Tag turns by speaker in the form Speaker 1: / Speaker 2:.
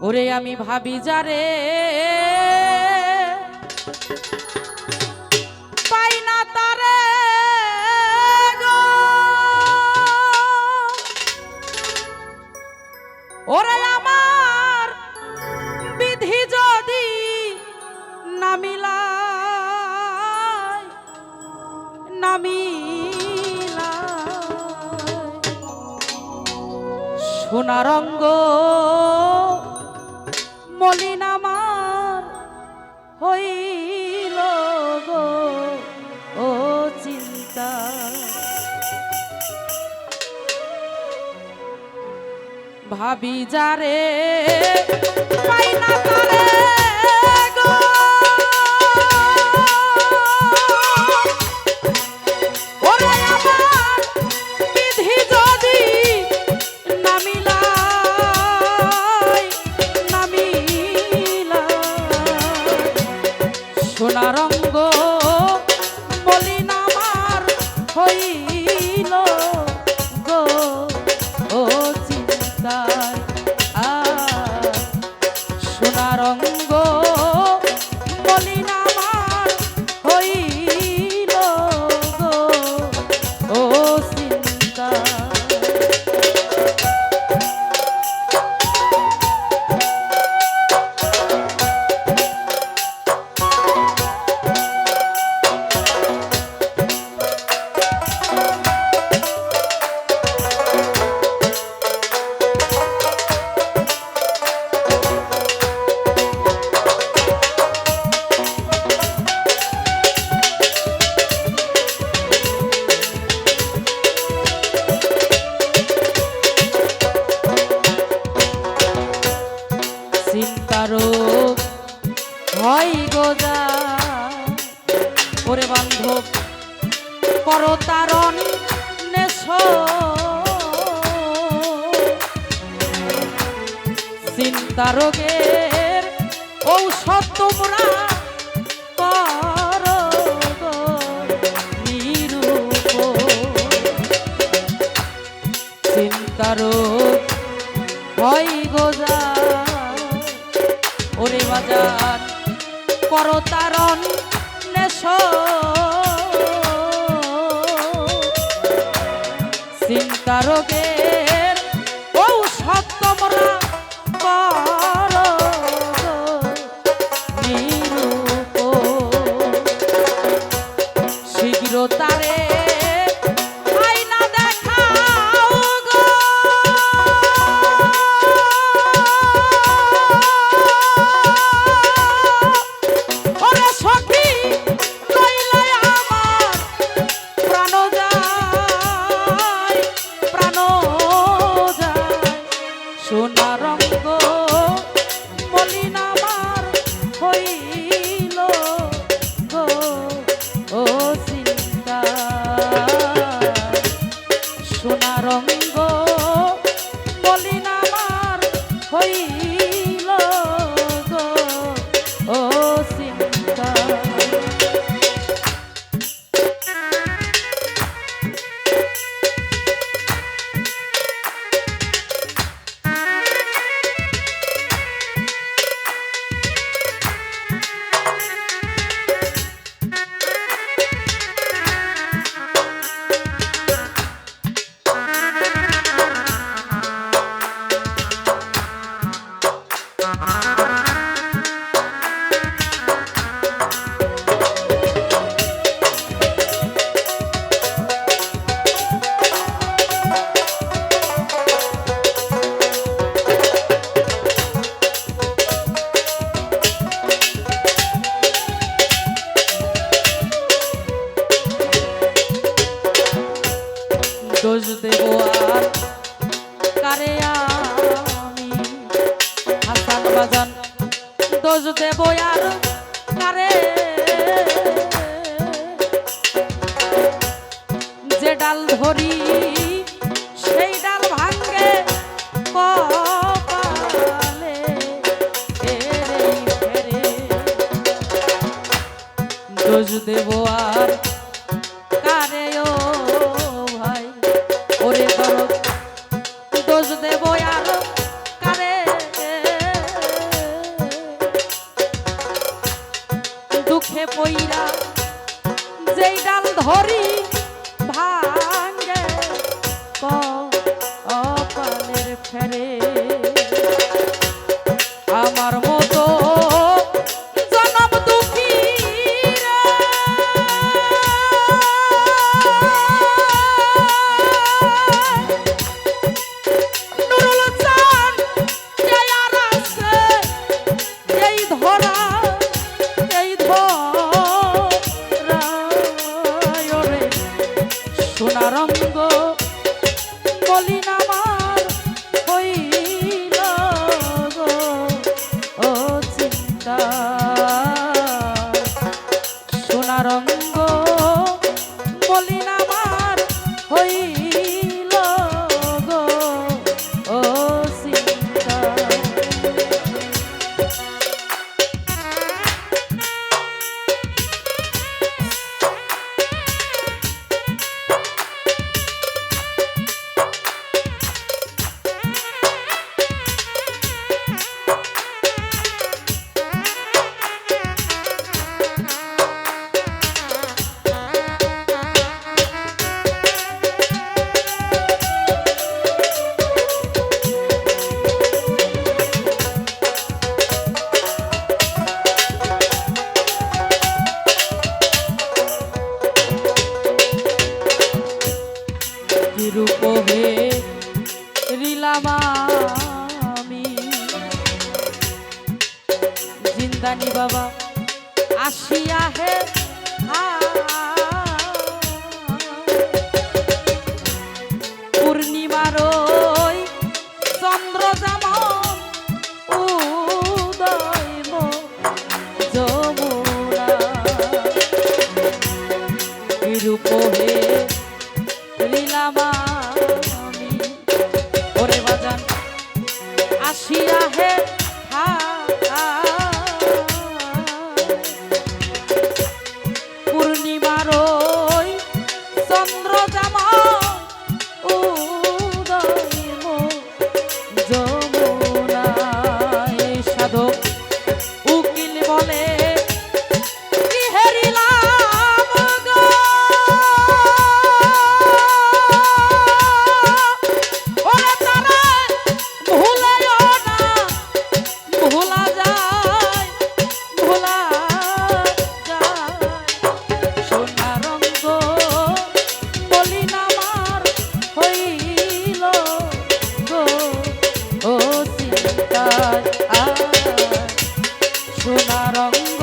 Speaker 1: ওরে আমি ভাবি যারে পাই না তারে গো, ওরে আমার বিধি যদি না মিলায় না মিলায় সোনার অঙ্গ মলিন আমার হইল গো ও চিন্তা। ভাবি যারে পাই না তারে গো, ওরে আমার বিধি যদি না মিলায় না মিলায় সোনার অঙ্গ মলিন আমার হইল গো ও চিন্তায়। সোনার অঙ্গ মলিন আমার হইল গো ও চিন্তা। চিন্তারও হয় গোজা ওরে বান্ধব করো তারণ নেশ, চিন্তা রোগের ঔষধ তোমরা করো গো নিরূপ। চিন্তারও হয় গোজা ওরে বাজার করো তারণ নেশ, চিন্তা রোগের ঔষধ তোমরা করো গো নিরূপ। শীঘ্র তারে আয়না দেখাও গো, ওরে সখী নইলে আমার প্রাণ যায় প্রাণ যায় সোনার রঙ্গ মলিন আমার হইল গো ও চিন্তা। সোনার রঙ্গ মলিন আমার হইল গো ও চিন্তা। দোষ দেব আর কারে আমি হাসান বাজান, দোষ দেব আর কারে যে ডাল ধরি সেই ডাল ভাঙ্গে কপালে ফেরে ফেরে। দোষ দেব আর কারে ও ভাই ওরে দরদ, দোষ দেব আর কারে প্রেমে পইরা যেই ডাল ধরি ভাঙ্গে কপালের ফেরে আমার মতো জনম দুঃখী রে, নুরুল চাঁদ যে আর আছে এই ধরা রে সোনারঙ্গ মলিন আমার হইল গো ও চিন্তা সোনারঙ্গ মলিন আমার হইল গো ও চিন্তা রূপহে রিলাম আমি জিন্দানি বাবা আসিয়া হে পূর্ণিমার ওই চন্দ্র যেমন উদয় যমুনা রূপহে রিলাম আমি ওরে বাজান আসিয়া হে পূর্ণিমার ওই চন্দ্র যেমন উদয় যমুনায় সাধক উকিল বলে সোনারঙ্গ